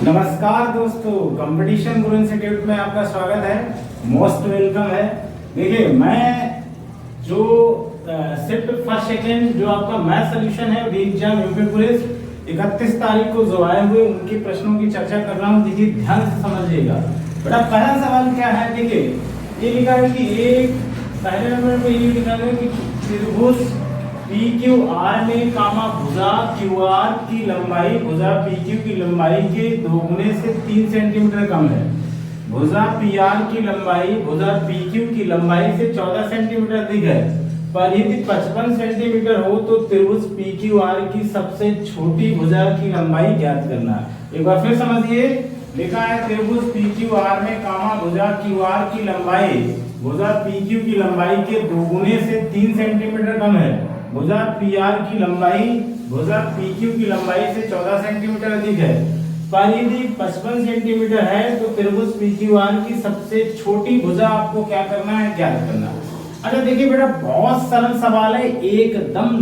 नमस्कार दोस्तों, कंपटीशन गुरु इंस्टीट्यूट में आपका स्वागत है। मोस्ट वेलकम है। देखिए, मैं जो शिफ्ट फर्स्ट सेकेंड जो आपका मैथ सोल्यूशन है डी एग्जाम यूपी पुलिस 31 तारीख को जो आए हुए उनके प्रश्नों की चर्चा कर रहा हूँ। देखिए, ध्यान से समझिएगा। बेटा, पहला सवाल क्या है? देखिए, ये लिखा है कि एक पहले नंबर पे ये लिखा है कि त्रिभुज PQR में भुजा QR की लंबाई भुजा PQ की लंबाई के दोगुने से 3 सेंटीमीटर कम है। भुजा PR की लंबाई भुजा PQ की लंबाई से 14 सेंटीमीटर अधिक है। परिधि 55 सेंटीमीटर हो तो त्रिभुज PQR की सबसे छोटी भुजा की लंबाई ज्ञात करना। एक बार फिर समझिए, लिखा है त्रिभुज PQR में भुजा QR की लंबाई भुजा PQ की लंबाई के दोगुने से 3 सेंटीमीटर कम है। भुजा PR की लंबाई भुजा PQ की लंबाई से 14 सेंटीमीटर अधिक है। परिधि 55 सेंटीमीटर है तो त्रिभुज PQR की सबसे छोटी भुजा आपको क्या करना है? ज्ञात करना। अच्छा देखिए बेटा, बहुत सरल सवाल है, एकदम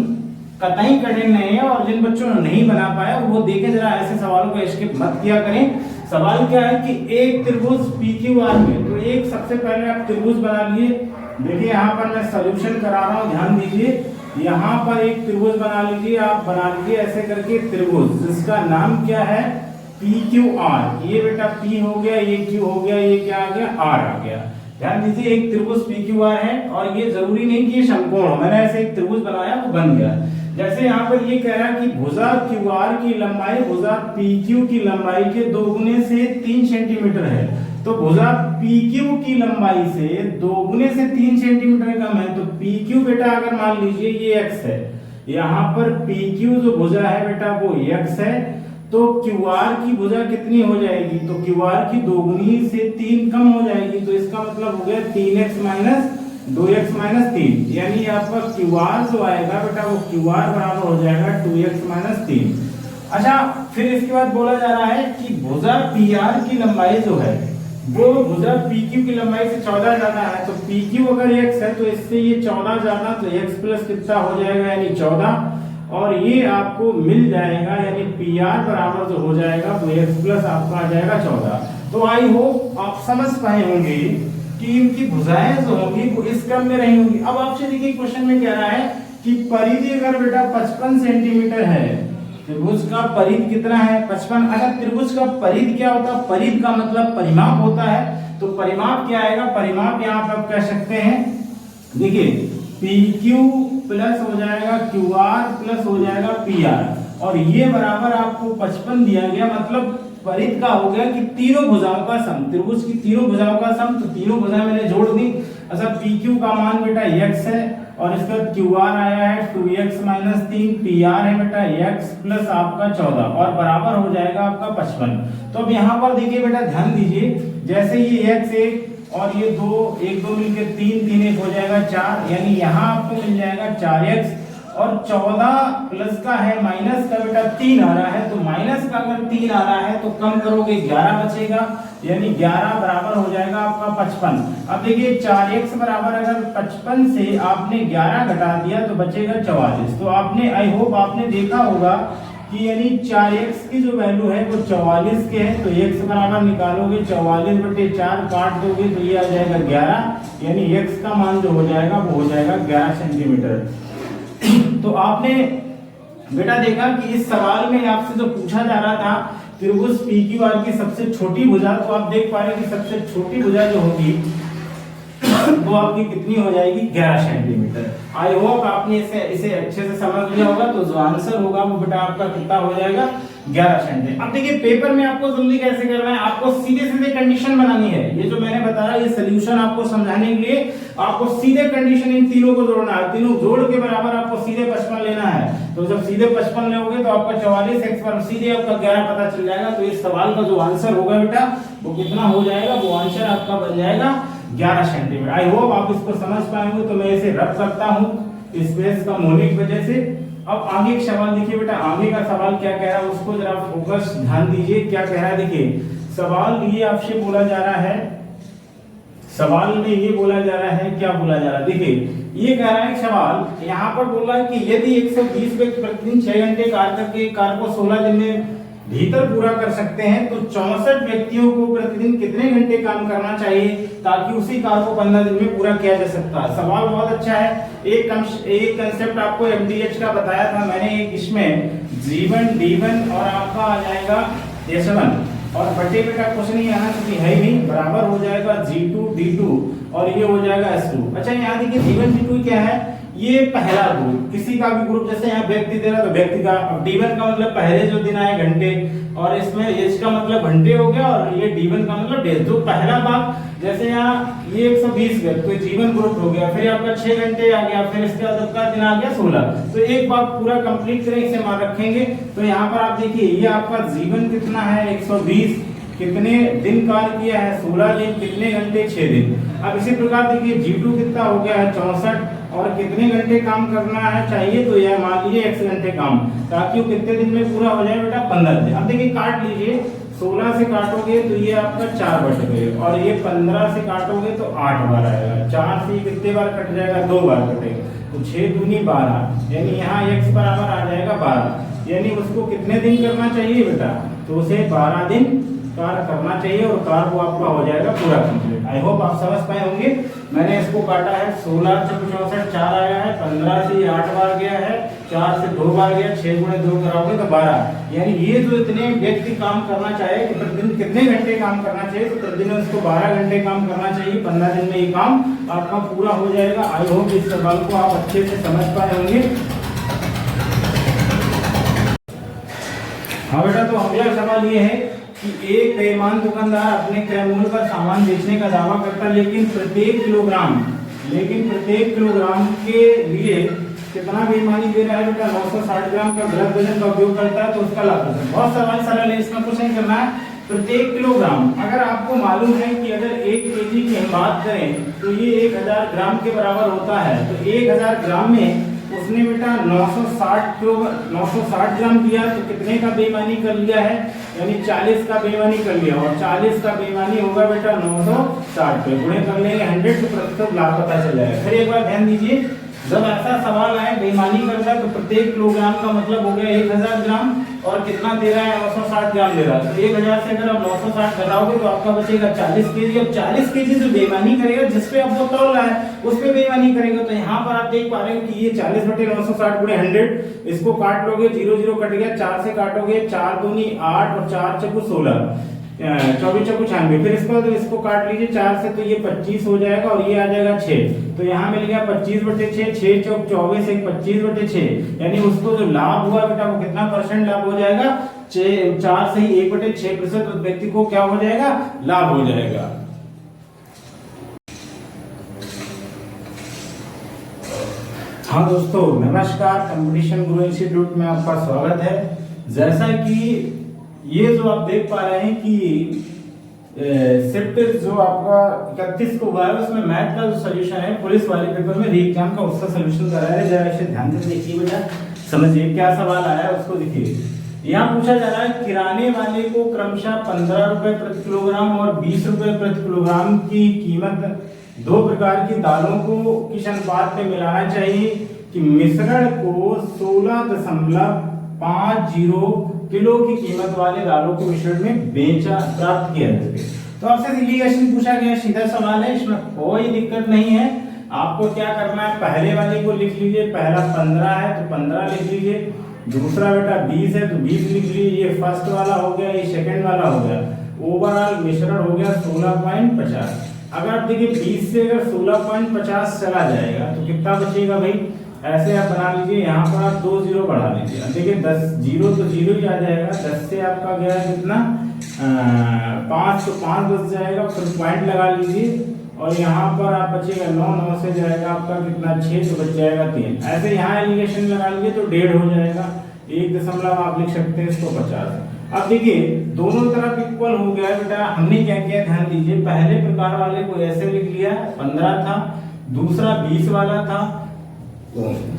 कतई कठिन नहीं है। और जिन बच्चों ने नहीं बना पाया वो देखें जरा, ऐसे सवालों को स्किप मत किया करें। सवाल क्या है कि एक त्रिभुज PQR में, तो एक सबसे पहले आप त्रिभुज बना लिए। देखिए, यहाँ पर मैं सॉल्यूशन करा रहा हूँ, ध्यान दीजिए। यहाँ पर एक त्रिभुज बना लीजिए, आप बना लीजिए ऐसे करके त्रिभुज, जिसका नाम क्या है? PQR। ये बेटा P हो गया, ये Q हो गया, ये क्या आ गया? R आ गया। ध्यान दीजिए, एक त्रिभुज PQR है और ये जरूरी नहीं कि ये समकोण हो। मैंने ऐसे एक त्रिभुज बनाया, वो बन गया। जैसे यहाँ पर ये कह रहा है कि भुजा QR की लंबाई भुजा PQ की लंबाई के दोगुने से 3 सेंटीमीटर है। तो भुजा PQ की लंबाई से दोगुने से 3 सेंटीमीटर कम है। तो PQ बेटा अगर मान लीजिए ये x है, यहाँ पर PQ जो भुजा है बेटा वो x है, तो QR की भुजा कितनी हो जाएगी? तो QR की दोगुनी से 3 कम हो जाएगी। तो इसका मतलब हो गया 3x माइनस 2x माइनस 3, यानी आपका QR जो आएगा बेटा वो QR बराबर हो जाएगा 2x माइनस 3। अच्छा, फिर इसके बाद बोला जा रहा है कि भुजा PR की लंबाई जो है वो भुजा PQ की लंबाई से 14 ज्यादा है। तो PQ अगर x है तो इससे ये 14 ज्यादा, तो x प्लस कितना हो जाएगा? यानी 14। और ये आपको मिल जाएगा, यानी PR बराबर जो हो जाएगा वो x प्लस आपका आ जाएगा 14। तो आई होप आप समझ पाए होंगे कि इनकी भुजाएं जो होंगी वो इस क्रम में रही होंगी। अब आपसे देखिए, क्वेश्चन में कह रहा है कि परिधि अगर बेटा 55 सेंटीमीटर है, त्रिभुज का परिधि कितना है? 55। अच्छा, त्रिभुज का परिधि क्या होता है? परिधि का मतलब परिमाप होता है। तो परिमाप क्या आएगा? परिमाप यहाँ पर आप कह सकते हैं, देखिए PQ प्लस हो जाएगा QR प्लस हो जाएगा PR, और ये बराबर आपको 55 दिया गया। मतलब परिधि का हो गया कि तीनों भुजाओं का सम, त्रिभुज की तीनों भुजाओं का सम। तो तीनों भुजाएं मैंने जोड़ दी। अच्छा, PQ का मान बेटा x है और इसका QR आया है 2x माइनस 3, PR है बेटा x प्लस आपका 14 और बराबर हो जाएगा आपका 55। तो अब यहाँ पर देखिए बेटा, ध्यान दीजिए, जैसे ये x 1 और ये 2 1 2 मिलकर 3 3 1 हो जाएगा 4, यानी यहाँ आपको मिल जाएगा 4x और 14 प्लस का है माइनस का बेटा 3 आ रहा है। तो माइनस का अगर 3 आ रहा है तो कम करोगे 11 बचेगा, यानी 11 बराबर हो जाएगा आपका 55। अब देखिए 4x बराबर अगर 55 से आपने 11 घटा दिया तो बचेगा 44। तो आपने, आई होप आपने देखा होगा कि यानी 4x की जो वैल्यू है वो 44 के है। तो x बराबर निकालोगे 44/4 काट दोगे तो ये आ जाएगा 11, यानी x का मान जो हो जाएगा वो हो जाएगा 11 सेंटीमीटर। तो आपने बेटा देखा कि इस सवाल में आपसे जो पूछा जा रहा था त्रिभुज PQR की सबसे छोटी भुजा, तो आप देख पा रहे हैं कि सबसे छोटी भुजा जो होगी वो आपकी कितनी हो जाएगी? 11 सेंटीमीटर। आई होप आपने इसे अच्छे से समझ लिया होगा। तो जो आंसर होगा वो बेटा आपका कितना हो जाएगा? 11 सेंटीमीटर। अब देखिए, पेपर में आपको जल्दी कैसे करना है, आपको सीधे सीधे कंडीशन बनानी है। ये जो मैंने बताया ये सोल्यूशन आपको समझाने के लिए आपको सीधे कंडीशन इन तीनों को जोड़ना है। तीनों जोड़ के बराबर आपको सीधे 55 लेना है। तो जब सीधे 55 लोगे तो आपका 44x पर सीधे आपका 11 पता चल जाएगा। तो इस सवाल का जो आंसर होगा बेटा वो कितना हो जाएगा? वो आंसर आपका बन जाएगा 11 सेंटीमीटर। आई होप आप इसको समझ पाएंगे। तो मैं इसे रख सकता हूँ स्पेस का होने की वजह से। अब आगे एक सवाल देखिए बेटा, आगे का सवाल क्या कह रहा है उसको जरा फोकस ध्यान दीजिए। क्या कह रहा है? देखिए, सवाल ये आपसे बोला जा रहा है, सवाल में ये बोला जा रहा है, क्या बोला जा रहा है? देखिए, ये कह रहा है सवाल यहाँ पर बोल रहा है कि यदि 120 व्यक्ति प्रतिदिन 6 घंटे कार्य करके कार्य को 16 दिन में भीतर पूरा कर सकते हैं, तो 64 व्यक्तियों को प्रतिदिन कितने घंटे काम करना चाहिए ताकि उसी कार्य को 15 दिन में पूरा किया जा सकता है। सवाल बहुत अच्छा है। एक कंसेप्ट आपको एमडीएच का बताया था मैंने, एक इसमें G1 D1 और आपका आ जाएगा S1 और बटे बेटा कुछ नहीं आना क्योंकि है ही नहीं, बराबर हो जाएगा G2 D2 और ये हो जाएगा S2। अच्छा यहाँ देखिए D1 D2 क्या है, ये पहला ग्रुप, किसी का भी ग्रुप, जैसे यहाँ व्यक्ति दे रहा तो व्यक्ति का, अब D1 का मतलब पहले जो दिन आए घंटे, और इसमें H का मतलब घंटे हो गया, और ये D1 का मतलब डेज। जो पहला भाग जैसे यहाँ ये 120 व्यक्ति तो G1 ग्रुप हो गया, फिर आपका 6 घंटे आ गया, फिर इसके बाद आपका दिन आ गया 16, तो एक भाग पूरा कंप्लीट करें, इसे मान रखेंगे। तो यहाँ पर आप देखिए ये आपका G1 कितना है 120, कितने दिन कार्य किया है 16 दिन, कितने घंटे 6 दिन। अब इसी प्रकार देखिए G2 कितना हो गया है 64 और कितने घंटे काम करना है चाहिए, तो यह मान लीजिए x घंटे काम, ताकि वो कितने दिन में पूरा हो जाए बेटा 15 दिन। अब देखिए काट लीजिए, 16 से काटोगे तो ये आपका 4 बट गए, और ये 15 से काटोगे तो 8 बार आएगा, 4 से कितने बार कट जाएगा 2 बार कटेगा, तो 6 दूनी 12, यानी यहाँ x बराबर आ जाएगा 12, यानी उसको कितने दिन करना चाहिए बेटा, तो उसे 12 दिन कार्य करना चाहिए और कार्य वो आपका हो जाएगा पूरा कंप्लीट। आई होप आप समझ पाए होंगे। मैंने इसको काटा है, 16 से 64 4 आया है, 15 से 8 बार गया है, 4 से 2 बार गया, 6 गुणे 2 कराओगे तो 12, यानी ये जो इतने व्यक्ति काम करना चाहे कि प्रतिदिन कितने घंटे काम करना चाहिए, तो प्रतिदिन उसको 12 घंटे काम करना चाहिए, 15 दिन में ये काम आपका पूरा हो जाएगा। आई होप इस सवाल को आप अच्छे से समझ पाए होंगे। हाँ बेटा, तो अगला सवाल ये है कि एक बेईमान दुकानदार अपने क्रय मूल्य पर सामान बेचने का दावा करता है, लेकिन प्रत्येक किलोग्राम के लिए कितना बेईमानी दे रहा है बेटा, 960 ग्राम का गलत वजन का उपयोग करता है, तो उसका लाभ है। बहुत सवाल सरल है, इसमें कुछ नहीं करना है। प्रत्येक किलोग्राम, अगर आपको मालूम है कि अगर 1 केजी की हम बात करें तो ये 1000 ग्राम के बराबर होता है, तो 1000 ग्राम में उसने बेटा 960 ग्राम दिया, तो कितने का बेईमानी कर लिया है, यानी 40 का बेईमानी कर लिया, और 40 का बेईमानी होगा बेटा 960 पे गुणे कर लेंगे 100 तो प्रतिशत लाभ पता चल जाएगा। फिर एक बार ध्यान दीजिए, जब ऐसा सवाल आए बेईमानी करता है तो प्रत्येक किलोग्राम का मतलब हो गया 1000 ग्राम, और कितना दे रहा है 960 ग्राम दे रहा है, तो 1000 से अगर आप 960 घटाओगे तो आपका बचेगा 40 केजी। अब 40 केजी जो बेईमानी करेगा, जिसपे आप वो तौल रहा है उस पे बेईमानी करेगा, तो यहाँ पर आप देख पा रहे हो कि ये 40 बटे 960 गुणे 100, इसको काट लोगे 0 0 कट गया, 4 से काटोगे 4 दूनी 8 और 4 चौको 16, 24 चौको 96, फिर इसको तो इसको काट लीजिए 4 से, तो ये 25 हो जाएगा और ये आ जाएगा 6, तो यहाँ मिल गया 25 बटे 6, 6 चौक 24, 25 बटे 6, यानी उसको जो लाभ हुआ बेटा वो कितना परसेंट लाभ हो जाएगा, 4 से ही 1/6% व्यक्ति को क्या हो जाएगा, लाभ हो जाएगा। हाँ दोस्तों नमस्कार, कंपटीशन गुरु इंस्टीट्यूट में आपका स्वागत है। जैसा कि ये जो आप देख पा रहे हैं कि शिफ्ट जो आपका 31 को हुआ है, उसमें मैथ का जो सोल्यूशन है पुलिस वाले पेपर में री एग्जाम का, उसका सोल्यूशन कराया है। जरा इसे ध्यान से देखिए बेटा, समझिए क्या सवाल आया है उसको देखिए। यहाँ पूछा जा रहा है किराने वाले को क्रमशः 15 रुपए प्रति किलोग्राम और 20 रुपए प्रति किलोग्राम की कीमत 2 प्रकार की दालों को किस अनुपात में मिलाना चाहिए कि मिश्रण को 16.50 किलो की कीमत वाले दालों के मिश्रण में बेचा प्राप्त किया जा सके। तो आपसे इलिगेशन पूछा गया, सीधा सवाल है, इसमें कोई दिक्कत नहीं है। आपको क्या करना है, पहले वाले को लिख लीजिए, पहला 15 है तो 15 लिख लीजिए, दूसरा बेटा 20 है तो 20 लिख लीजिए, ये फर्स्ट वाला हो गया, ये सेकंड वाला हो गया, ओवरऑल मिश्रण हो गया 16.50। अगर आप देखिए 20 से अगर 16.50 चला जाएगा तो कितना बचेगा भाई, ऐसे आप बना लीजिए, यहाँ पर आप 2 जीरो बढ़ा लीजिए, देखिए 10 जीरो तो जीरो ही आ जाएगा, 10 से आपका गया कितना 5 तो 5 बच जाएगा, फिर पॉइंट लगा लीजिए, और यहाँ पर आप बचेगा 9, 9 से जाएगा आपका कितना 6 तो बच जाएगा 3, ऐसे यहाँ एलिगेशन लगा लीजिए तो 1.5 हो जाएगा, 1 आप लिख सकते हैं इसको 50। अब देखिए दोनों तरफ इक्वल हो गया बेटा, हमने क्या किया ध्यान दीजिए, पहले प्रकार वाले को ऐसे लिख लिया 15 था, दूसरा 20 वाला था,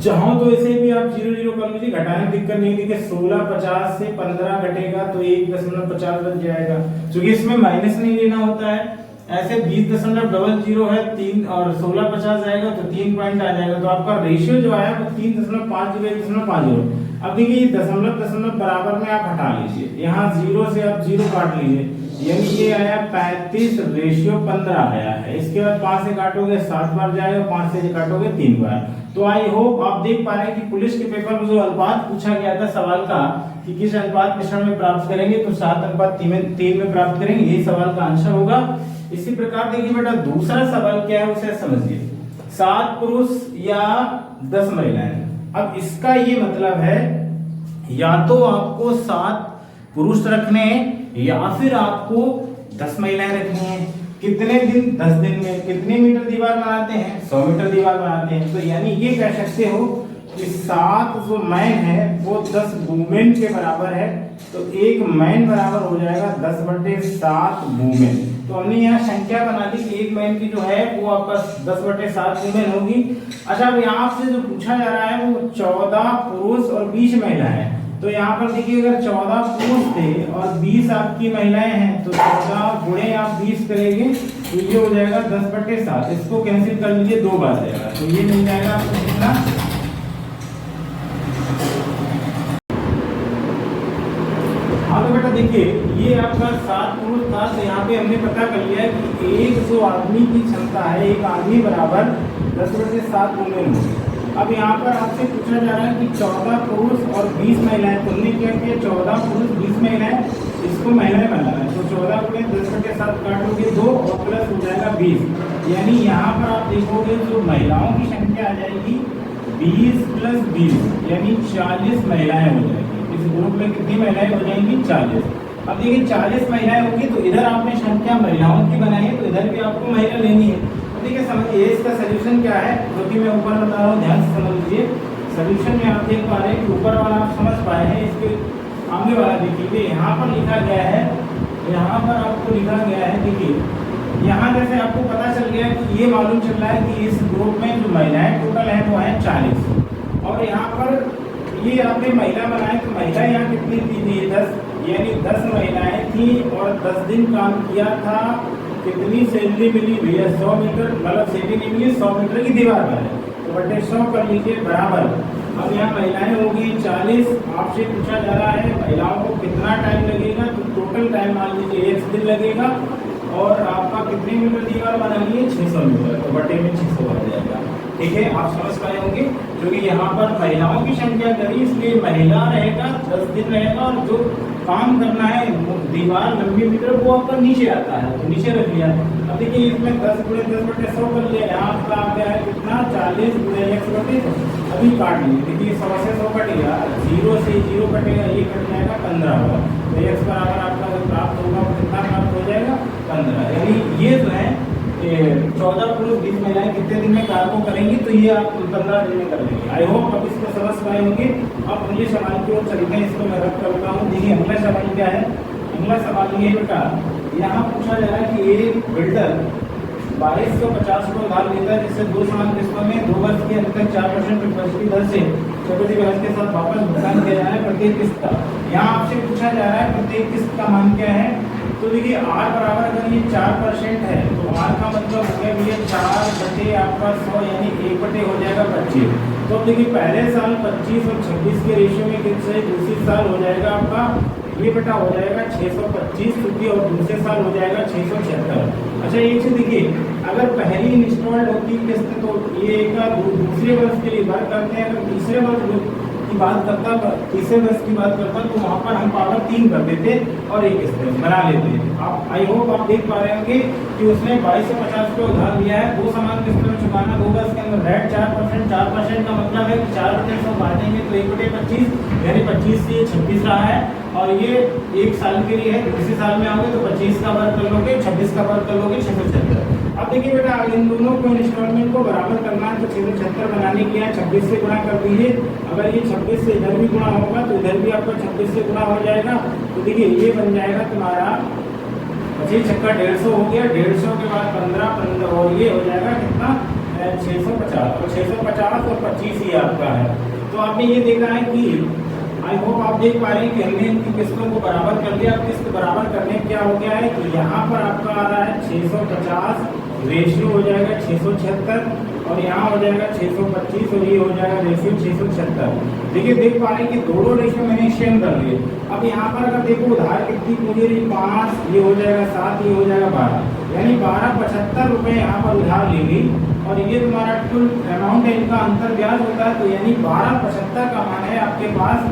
जहां तो ऐसे भी आप 0 0 कर लीजिए, घटाने की दिक्कत नहीं, देखिए 16.50 से 15 घटेगा तो 1.50 बच जाएगा, क्योंकि इसमें माइनस नहीं लेना होता है, ऐसे 20.00 है 3 और 1650 जाएगा तो 3 पॉइंट आ जाएगा। तो आपका रेशियो जो आया वो 3.50 अब देखिए दशमलव दशमलव बराबर में आप हटा लीजिए, यहाँ 0 से आप 0 काट लीजिए, यानी ये आया 35:15 आया है। इसके बाद 5 से काटोगे 7 बार जाएगा, 5 से काटोगे 3 बार। तो आई होप आप देख पा रहे हैं कि पुलिस के पेपर में जो अनुपात पूछा गया था सवाल का कि किस अनुपात मिश्रण में प्राप्त करेंगे, तो 7:3 में प्राप्त करेंगे, यही सवाल का आंसर होगा। इसी प्रकार देखिए बेटा दूसरा सवाल क्या है उसे समझिए, 7 पुरुष या 10 महिलाएं। अब इसका ये मतलब है या तो आपको 7 पुरुष रखने या फिर आपको 10 महिलाएं रखनी है। कितने दिन? 10 दिन में। कितने मीटर दीवार बनाते हैं? 100 मीटर दीवार बनाते हैं। तो यानी ये कह सकते हो कि 7 जो मैन है वो 10 वुमेन के बराबर है। तो एक मैन बराबर हो जाएगा 10/7 वुमेन। तो हमने यहाँ संख्या बना दी कि एक मैन की जो है वो आपका 10/7 वुमेन होगी। अच्छा, अब यहाँ से जो पूछा जा रहा है वो 14 पुरुष और 20 महिलाएं हैं। तो यहाँ पर देखिए अगर 14 पुरुष थे और 20 आपकी महिलाएं हैं तो 14 गुणे आप 20 करेंगे तो ये हो जाएगा 10/7। इसको कैंसिल कर लीजिए, 2 बार जाएगा तो ये मिल जाएगा आपको कितना? हाँ तो बेटा देखिए ये आपका 7 पुरुष था, तो यहाँ पे हमने पता कर लिया कि एक जो आदमी की क्षमता है, एक आदमी बराबर 10/7 वुमेन होगी। अब यहाँ पर आपसे पूछा जा रहा है कि 14 पुरुष और 20 महिलाएं। तुमने क्या किया? 14 पुरुष 20 महिलाएं, इसको महिलाएं बनाना है। तो 14 को 10/7 काटोगे 2 और प्लस हो जाएगा 20। यानी यहाँ पर आप देखोगे जो महिलाओं की संख्या आ जाएगी 20 + 20 यानी 40 महिलाएं हो जाएगी। इस ग्रुप में कितनी महिलाएं हो जाएंगी? 40। अब देखिए 40 महिलाएं होंगी तो इधर आपने संख्या महिलाओं की बनाई है तो इधर भी आपको महिला लेनी है। ठीक है, समझिए इसका सलूशन क्या है जो कि मैं ऊपर बता रहा हूँ, ध्यान से समझ लीजिए। सलूशन में आप देख पा रहे हैं कि ऊपर वाला आप समझ पाए हैं, इसके आगे वाला देखिए यहाँ पर लिखा गया है, यहाँ पर आपको लिखा गया है। देखिए यहाँ जैसे आपको पता चल गया कि ये मालूम चल रहा है कि इस ग्रुप में जो महिलाएं टोटल है वो है 40। और यहाँ पर ये आपने महिला बनाए तो महिला यहाँ कितनी थी? 10, यानी 10 महिलाएं थी और 10 दिन काम किया था। कितनी सैलरी मिली भैया? 100 मीटर, मतलब सैलरी नहीं मिली, 100 मीटर की दीवार बने तो बटे 100 कर लीजिए बराबर। अब यहाँ महिलाएं होगी 40। आपसे पूछा जा रहा है महिलाओं को कितना टाइम लगेगा, तो टोटल टाइम मान लीजिए 1 दिन लगेगा। और आपका कितने मीटर दीवार बनानी है? 600 मीटर, तो बटे में 600 आ जाएगा। ठीक है, आप समझ पाए होंगे क्योंकि यहाँ पर महिलाओं की संख्या करी इसलिए महिला रहेगा, 10 दिन रहेगा। और जो काम करना है दीवार लंबी मीटर वो आपका नीचे आता है तो नीचे रख लिया। अब देखिए इसमें 10 × 10/100 कर लिया। यहाँ आपका आ गया है कितना? 40 × 100। अभी काट लीजिए, देखिए 100 से 100 कटेगा, 0 से 0 कटेगा, ये कट जाएगा 15 होगा। तो x बराबर आपका जो प्राप्त होगा वो कितना प्राप्त हो जाएगा? 15। यानी ये जो है 14 पुरुष 20 महिलाएं कितने दिन में कार्य को करेंगी, तो ये आप 15 दिन में कर लेंगे। आई होप आप इसको समझ पाए होंगे। अब अगले सवाल की ओर चलते हैं, इसको मैं रख करता हूँ। देखिए अगला सवाल क्या है? अगला सवाल ये बेटा यहाँ पूछा जा रहा है कि एक बिल्डर 2250 को उधार लेता है जिससे 2 समान किस्तों में 2 वर्ष के अंत तक 4% प्रतिशत की दर से चक्रवृद्धि ब्याज के साथ वापस भुगतान किया जा रहा है प्रत्येक किस्त का। यहाँ आपसे पूछा जा रहा है प्रत्येक किस्त का मान क्या है। तो देखिए R बराबर अगर ये 4% है तो R का मतलब हो गया भैया 4 आपका 100 यानी 1 हो जाएगा 25। तो देखिए पहले साल 25 और 26 के रेशियो में कितने? दूसरे साल हो जाएगा आपका ये बेटा हो जाएगा 625 क्योंकि और दूसरे साल हो जाएगा 676। अच्छा एक चीज देखिए, अगर पहली इंस्टॉल्ड होती किस्त तो ये का दूसरे वर्ष के लिए बात करते हैं। अगर तीसरे वर्ष की बात करता, तीसरे वर्ष की बात करता तो वहाँ पर हम पावर 3 कर देते और एक किस्त बना लेते। आप आई होप आप देख पा रहे होंगे कि उसने 2250 को उधार लिया है, 2 समान किस्तों में चुकाना होगा। इसके अंदर रेट 4%, 4% का मतलब है कि 4% बांटेंगे तो 1/25 यानी 25 से 26 रहा है। और ये 1 साल के लिए है, दूसरे साल में आओगे तो 25 का वर्ग कर लोगे, 26 का वर्ग कर लोगे, 676। अब देखिए बेटा इन दोनों को इंस्टॉलमेंट को बराबर करना है तो 676 बनाने के लिए 26 से गुणा कर दीजिए। अगर ये 26 से इधर भी गुणा होगा तो इधर भी आपका 26 से गुणा हो जाएगा। तो देखिए ये बन जाएगा तुम्हारा 25 छक्का 150 हो गया, 150 के बाद 15 और ये हो जाएगा कितना? 650। और 650 और 25 ही आपका है। तो आपने ये देखा है कि आई होप आप देख पा रहे हैं कि हमने इनकी किस्तों को बराबर कर दिया। अब किस्त बराबर करने क्या हो गया है कि यहाँ पर आपका आ रहा है 650, रेशियो हो जाएगा 676 और यहाँ हो जाएगा 625 और ये हो जाएगा रेशियो 676। देखिए देख पा रहे हैं कि दोनों रेशियो मैंने सेम कर लिए। अब यहाँ पर अगर देखो उधार कितनी पूरी रही 5, ये हो जाएगा 7, ये हो जाएगा 12, यानी 1275 रुपये यहाँ पर उधार ले ली और ये तुम्हारा कुल अमाउंट है, इनका अंतर ब्याज होता है। तो यानी 1275 का मान है आपके पास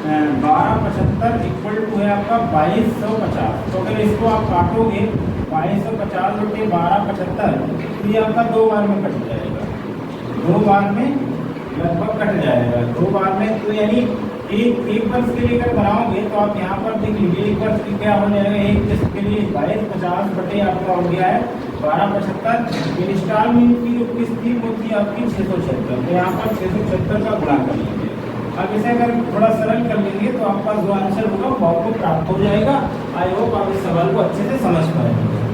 1275 इक्वल टू है आपका 2250। तो अगर इसको आप काटोगे 2250 रुपये 1275, तो ये आपका 2 बार में कट जाएगा, 2 बार में लगभग कट जाएगा, 2 बार में। तो यानी एक वर्ष के लिए अगर बनाओगे तो आप यहाँ पर देख लीजिए एक वर्ष की क्या हो जाएगा, एक किस्त के लिए 2250 बटे आपका हो गया है 1275। इंस्टॉलमेंट की जो किस्त थी वो थी आपकी 676, तो यहाँ पर 676 का गुणा कर लीजिए। अब इसे अगर थोड़ा सरल कर लेंगे तो आपका जो आंसर होगा वो आपको प्राप्त हो जाएगा। आई होप आप इस सवाल को अच्छे से समझ पाएंगे।